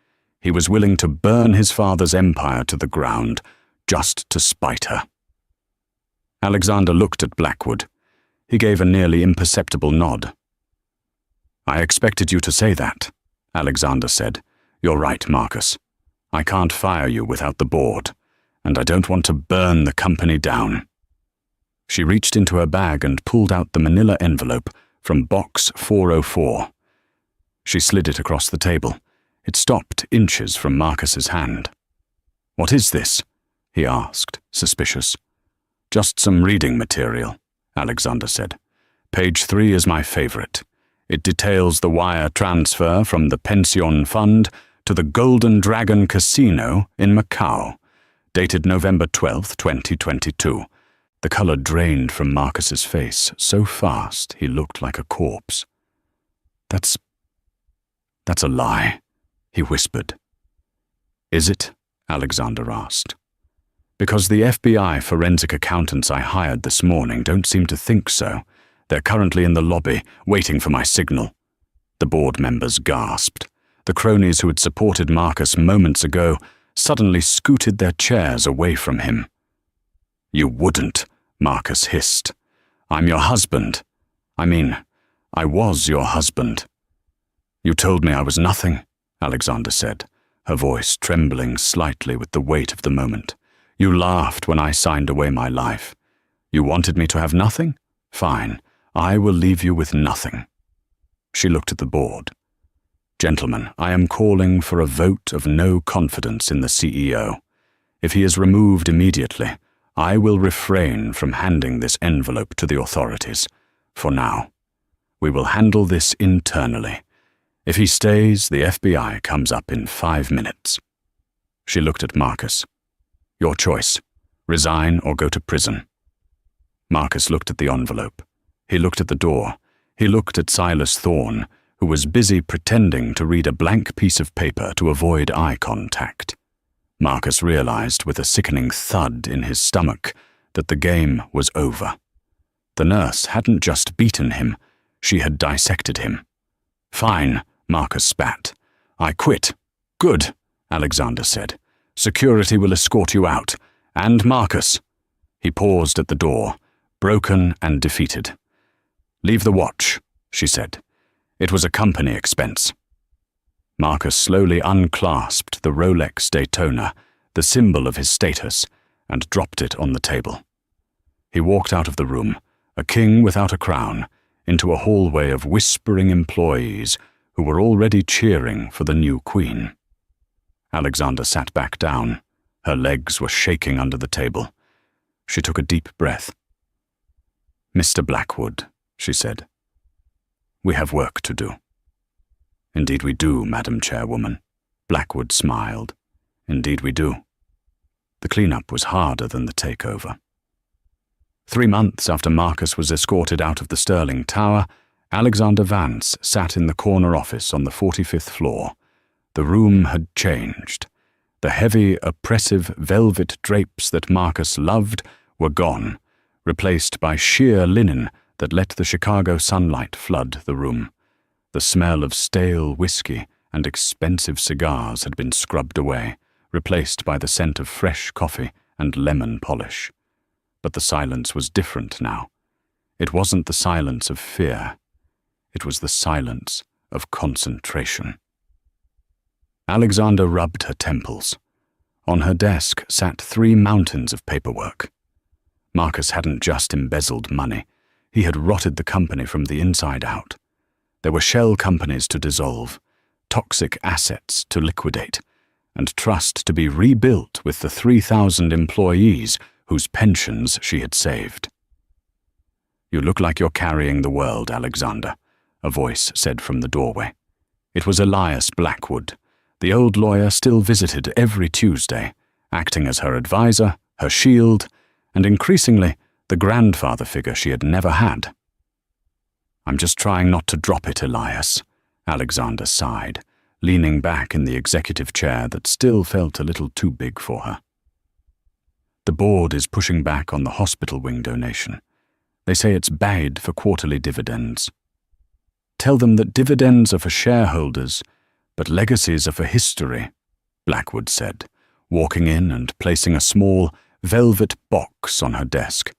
He was willing to burn his father's empire to the ground, just to spite her. Alexander looked at Blackwood. He gave a nearly imperceptible nod. "I expected you to say that," Alexander said. "You're right, Marcus. I can't fire you without the board, and I don't want to burn the company down." She reached into her bag and pulled out the manila envelope from box 404. She slid it across the table. It stopped inches from Marcus's hand. "What is this?" he asked, suspicious. "Just some reading material," Alexander said. "Page 3 is my favorite. It details the wire transfer from the pension fund to the Golden Dragon Casino in Macau, dated November 12, 2022. The color drained from Marcus's face so fast he looked like a corpse. That's a lie," he whispered. "Is it?" Alexander asked. "Because the FBI forensic accountants I hired this morning don't seem to think so. They're currently in the lobby, waiting for my signal." The board members gasped. The cronies who had supported Marcus moments ago suddenly scooted their chairs away from him. "You wouldn't," Marcus hissed. "I'm your husband. I was your husband." "You told me I was nothing," Alexander said, her voice trembling slightly with the weight of the moment. "You laughed when I signed away my life. You wanted me to have nothing? Fine. I will leave you with nothing." She looked at the board. Gentlemen, I am calling for a vote of no confidence in the CEO. If he is removed immediately, I will refrain from handing this envelope to the authorities. For now, we will handle this internally. If he stays, the FBI comes up in 5 minutes. She looked at Marcus. Your choice. Resign or go to prison. Marcus looked at the envelope. He looked at the door. He looked at Silas Thorne, who was busy pretending to read a blank piece of paper to avoid eye contact. Marcus realized with a sickening thud in his stomach that the game was over. The nurse hadn't just beaten him, she had dissected him. Fine, Marcus spat. I quit. Good, Alexander said. Security will escort you out. And Marcus. He paused at the door, broken and defeated. Leave the watch, she said. It was a company expense. Marcus slowly unclasped the Rolex Daytona, the symbol of his status, and dropped it on the table. He walked out of the room, a king without a crown, into a hallway of whispering employees who were already cheering for the new queen. Alexander sat back down. Her legs were shaking under the table. She took a deep breath. Mr. Blackwood, she said, we have work to do. Indeed we do, Madam Chairwoman. Blackwood smiled. Indeed we do. The cleanup was harder than the takeover. 3 months after Marcus was escorted out of the Sterling Tower, Alexander Vance sat in the corner office on the 45th floor. The room had changed. The heavy, oppressive velvet drapes that Marcus loved were gone, replaced by sheer linen that let the Chicago sunlight flood the room. The smell of stale whiskey and expensive cigars had been scrubbed away, replaced by the scent of fresh coffee and lemon polish. But the silence was different now. It wasn't the silence of fear. It was the silence of concentration. Alexander rubbed her temples. On her desk sat 3 mountains of paperwork. Marcus hadn't just embezzled money. He had rotted the company from the inside out. There were shell companies to dissolve, toxic assets to liquidate, and trust to be rebuilt with the 3,000 employees whose pensions she had saved. You look like you're carrying the world, Alexander, a voice said from the doorway. It was Elias Blackwood. The old lawyer still visited every Tuesday, acting as her advisor, her shield, and increasingly the grandfather figure she had never had. I'm just trying not to drop it, Elias, Alexander sighed, leaning back in the executive chair that still felt a little too big for her. The board is pushing back on the hospital wing donation. They say it's bad for quarterly dividends. Tell them that dividends are for shareholders, but legacies are for history, Blackwood said, walking in and placing a small, velvet box on her desk.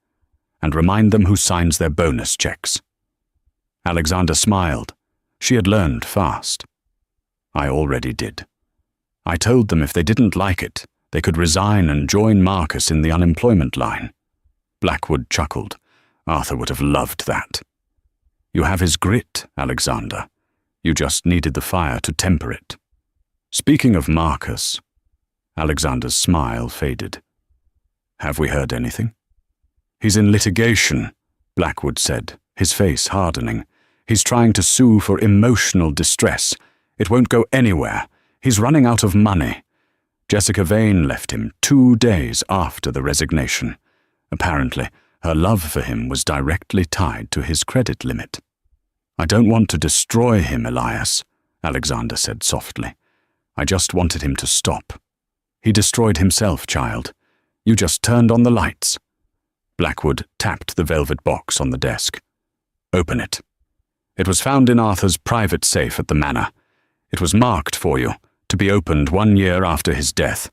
And remind them who signs their bonus checks. Alexander smiled. She had learned fast. I already did. I told them if they didn't like it, they could resign and join Marcus in the unemployment line. Blackwood chuckled. Arthur would have loved that. You have his grit, Alexander. You just needed the fire to temper it. Speaking of Marcus, Alexander's smile faded. Have we heard anything? He's in litigation, Blackwood said, his face hardening. He's trying to sue for emotional distress. It won't go anywhere. He's running out of money. Jessica Vane left him 2 days after the resignation. Apparently, her love for him was directly tied to his credit limit. I don't want to destroy him, Elias, Alexander said softly. I just wanted him to stop. He destroyed himself, child. You just turned on the lights. Blackwood tapped the velvet box on the desk. Open it. It was found in Arthur's private safe at the manor. It was marked for you, to be opened 1 year after his death.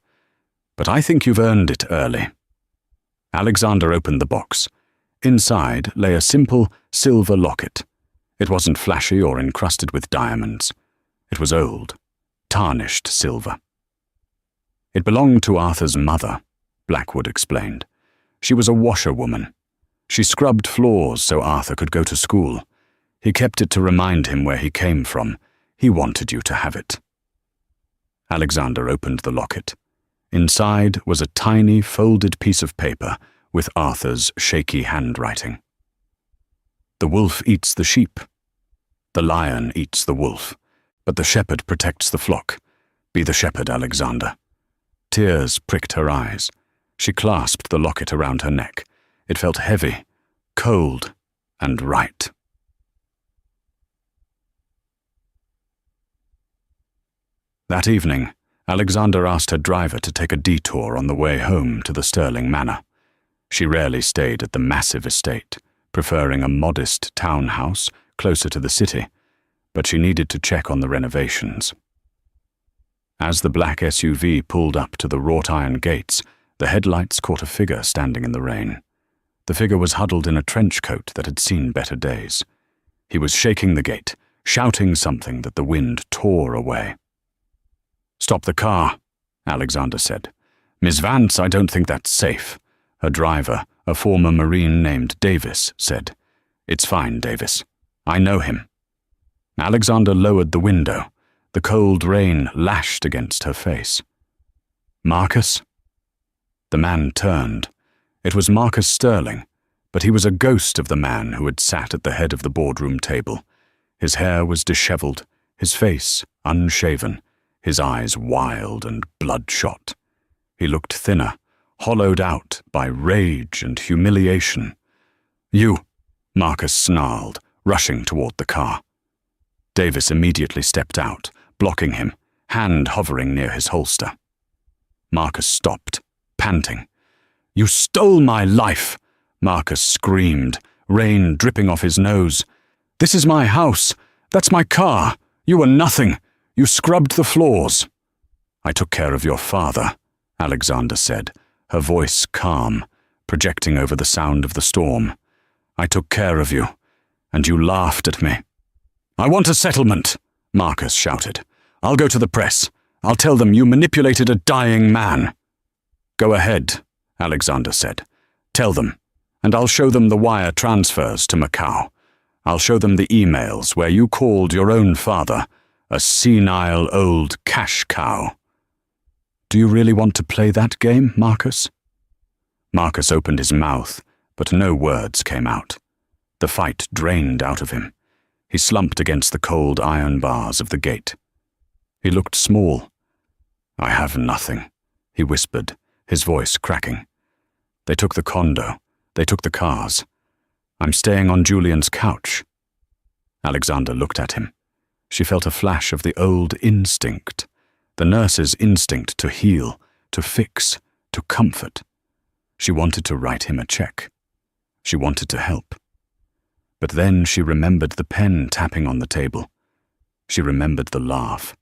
But I think you've earned it early. Alexander opened the box. Inside lay a simple silver locket. It wasn't flashy or encrusted with diamonds. It was old, tarnished silver. It belonged to Arthur's mother, Blackwood explained. She was a washerwoman. She scrubbed floors so Arthur could go to school. He kept it to remind him where he came from, He wanted you to have it. Alexander opened the locket. Inside was a tiny, folded piece of paper with Arthur's shaky handwriting. The wolf eats the sheep. The lion eats the wolf, but the shepherd protects the flock. Be the shepherd, Alexander. Tears pricked her eyes. She clasped the locket around her neck. It felt heavy, cold, and right. That evening, Alexander asked her driver to take a detour on the way home to the Stirling Manor. She rarely stayed at the massive estate, preferring a modest townhouse closer to the city, but she needed to check on the renovations. As the black SUV pulled up to the wrought iron gates, the headlights caught a figure standing in the rain. The figure was huddled in a trench coat that had seen better days. He was shaking the gate, shouting something that the wind tore away. "Stop the car," Alexander said. "Miss Vance, I don't think that's safe." Her driver, a former Marine named Davis, said. "It's fine, Davis. I know him." Alexander lowered the window. The cold rain lashed against her face. "Marcus?" The man turned. It was Marcus Stirling, but he was a ghost of the man who had sat at the head of the boardroom table. His hair was disheveled, his face unshaven, his eyes wild and bloodshot. He looked thinner, hollowed out by rage and humiliation. "You," Marcus snarled, rushing toward the car. Davis immediately stepped out, blocking him, hand hovering near his holster. Marcus stopped, panting. "You stole my life!" Marcus screamed, rain dripping off his nose. "This is my house. That's my car. You were nothing. You scrubbed the floors." "I took care of your father," Alexander said, her voice calm, projecting over the sound of the storm. "I took care of you, and you laughed at me." "I want a settlement," Marcus shouted. "I'll go to the press. I'll tell them you manipulated a dying man." "Go ahead," Alexander said. "Tell them, and I'll show them the wire transfers to Macau. I'll show them the emails where you called your own father a senile old cash cow." "Do you really want to play that game, Marcus?" Marcus opened his mouth, but no words came out. The fight drained out of him. He slumped against the cold iron bars of the gate. He looked small. "I have nothing," he whispered, his voice cracking. "They took the condo. They took the cars. I'm staying on Julian's couch." Alexander looked at him. She felt a flash of the old instinct, the nurse's instinct to heal, to fix, to comfort. She wanted to write him a check. She wanted to help. But then she remembered the pen tapping on the table. She remembered the laugh.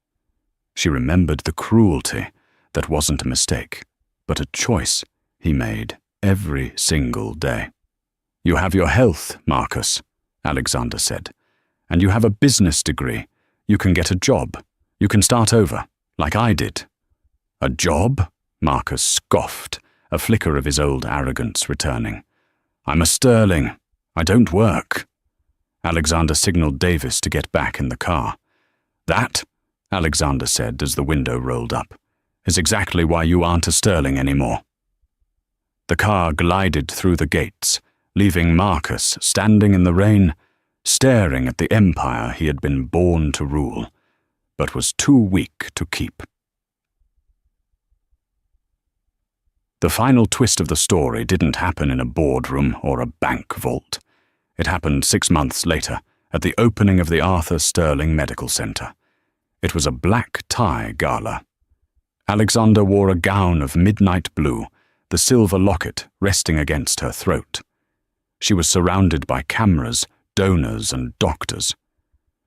She remembered the cruelty that wasn't a mistake, but a choice he made every single day. "You have your health, Marcus," Alexander said, "and you have a business degree. You can get a job. You can start over, like I did." "A job?" Marcus scoffed, a flicker of his old arrogance returning. "I'm a Stirling. I don't work." Alexander signaled Davis to get back in the car. "That," Alexander said as the window rolled up, "is exactly why you aren't a Stirling anymore." The car glided through the gates, leaving Marcus standing in the rain, staring at the empire he had been born to rule, but was too weak to keep. The final twist of the story didn't happen in a boardroom or a bank vault. It happened 6 months later, at the opening of the Arthur Stirling Medical Center. It was a black tie gala. Alexander wore a gown of midnight blue, the silver locket resting against her throat. She was surrounded by cameras, donors, and doctors.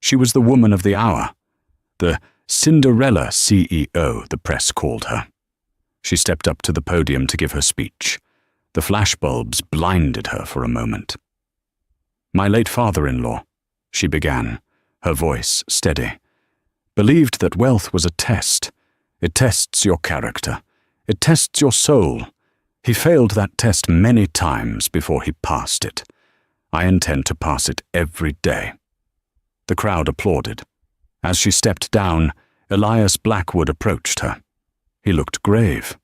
She was the woman of the hour, the Cinderella CEO, the press called her. She stepped up to the podium to give her speech. The flashbulbs blinded her for a moment. "My late father-in-law," she began, her voice steady, "believed that wealth was a test. It tests your character. It tests your soul. He failed that test many times before he passed it. I intend to pass it every day." The crowd applauded. As she stepped down, Elias Blackwood approached her. He looked grave.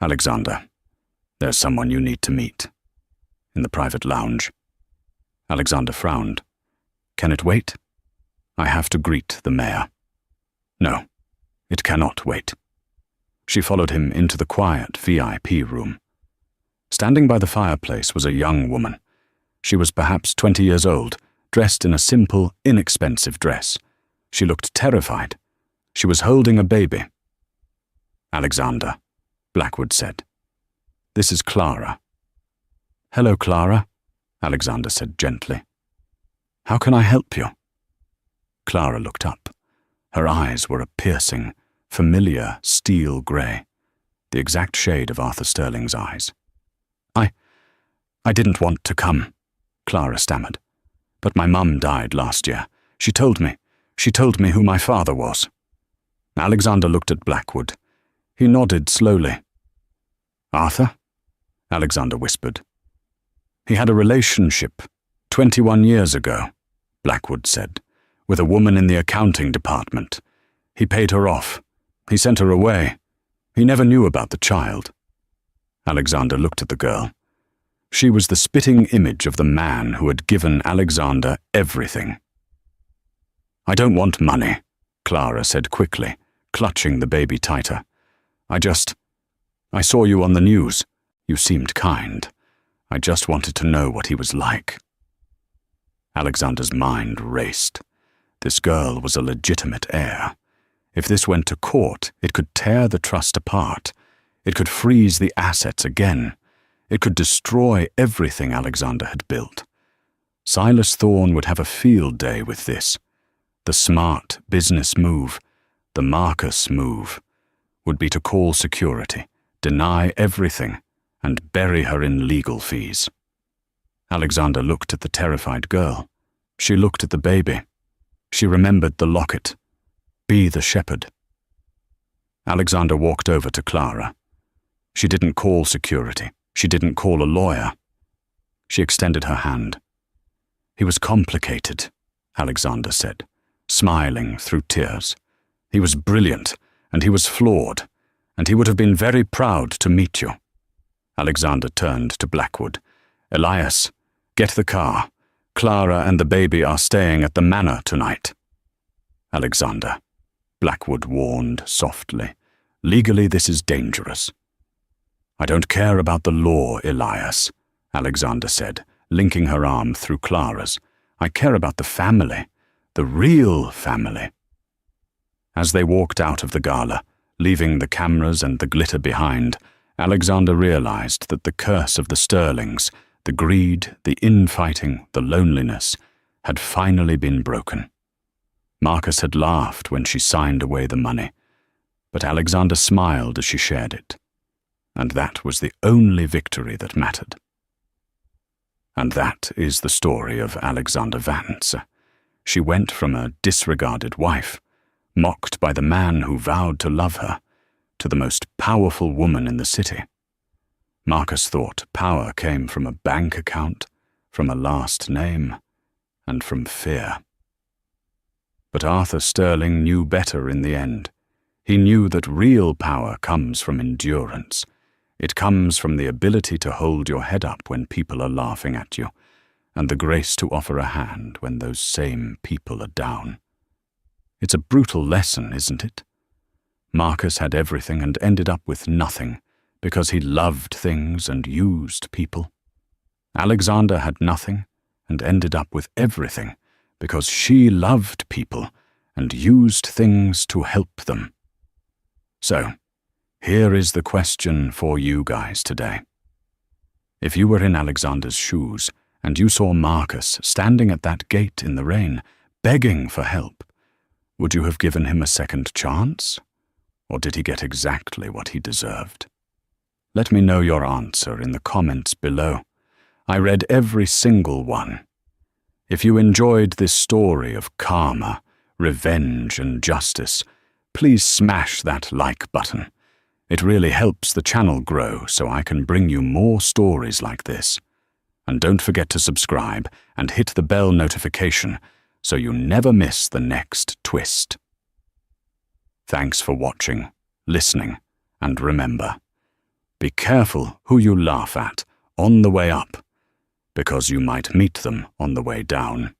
"Alexander, there's someone you need to meet." In the private lounge. Alexander frowned. "Can it wait?" "I have to greet the mayor." "No, it cannot wait." She followed him into the quiet VIP room. Standing by the fireplace was a young woman. She was perhaps 20 years old, dressed in a simple, inexpensive dress. She looked terrified. She was holding a baby. "Alexander," Blackwood said. "This is Clara." "Hello, Clara," Alexander said gently. "How can I help you?" Clara looked up. Her eyes were a piercing, familiar steel grey, the exact shade of Arthur Sterling's eyes. I didn't want to come," Clara stammered. "But my mum died last year. She told me who my father was." Alexander looked at Blackwood. He nodded slowly. "Arthur?" Alexander whispered. "He had a relationship 21 years ago," Blackwood said, "with a woman in the accounting department. He paid her off. He sent her away. He never knew about the child." Alexander looked at the girl. She was the spitting image of the man who had given Alexander everything. "I don't want money," Clara said quickly, clutching the baby tighter. I saw you on the news. You seemed kind. I just wanted to know what he was like." Alexander's mind raced. This girl was a legitimate heir. If this went to court, it could tear the trust apart. It could freeze the assets again. It could destroy everything Alexander had built. Silas Thorne would have a field day with this. The smart business move, the Marcus move, would be to call security, deny everything, and bury her in legal fees. Alexander looked at the terrified girl. She looked at the baby. She remembered the locket. Be the shepherd. Alexander walked over to Clara. She didn't call security. She didn't call a lawyer. She extended her hand. "He was complicated," Alexander said, smiling through tears. "He was brilliant, and he was flawed, and he would have been very proud to meet you." Alexander turned to Blackwood. "Elias, get the car. Clara and the baby are staying at the manor tonight." "Alexander," Blackwood warned softly, "legally this is dangerous." "I don't care about the law, Elias," Alexander said, linking her arm through Clara's. "I care about the family, the real family." As they walked out of the gala, leaving the cameras and the glitter behind, Alexander realized that the curse of the Sterlings, the greed, the infighting, the loneliness, had finally been broken. Marcus had laughed when she signed away the money, but Alexander smiled as she shared it. And that was the only victory that mattered. And that is the story of Alexander Vance. She went from a disregarded wife, mocked by the man who vowed to love her, to the most powerful woman in the city. Marcus thought power came from a bank account, from a last name, and from fear. But Arthur Sterling knew better in the end. He knew that real power comes from endurance. It comes from the ability to hold your head up when people are laughing at you, and the grace to offer a hand when those same people are down. It's a brutal lesson, isn't it? Marcus had everything and ended up with nothing because he loved things and used people. Alexander had nothing and ended up with everything because she loved people and used things to help them. So, here is the question for you guys today. If you were in Alexander's shoes and you saw Marcus standing at that gate in the rain, begging for help, would you have given him a second chance? Or did he get exactly what he deserved? Let me know your answer in the comments below. I read every single one. If you enjoyed this story of karma, revenge, and justice, please smash that like button. It really helps the channel grow so I can bring you more stories like this. And don't forget to subscribe and hit the bell notification so you never miss the next twist. Thanks for watching, listening, and remember, be careful who you laugh at on the way up, because you might meet them on the way down.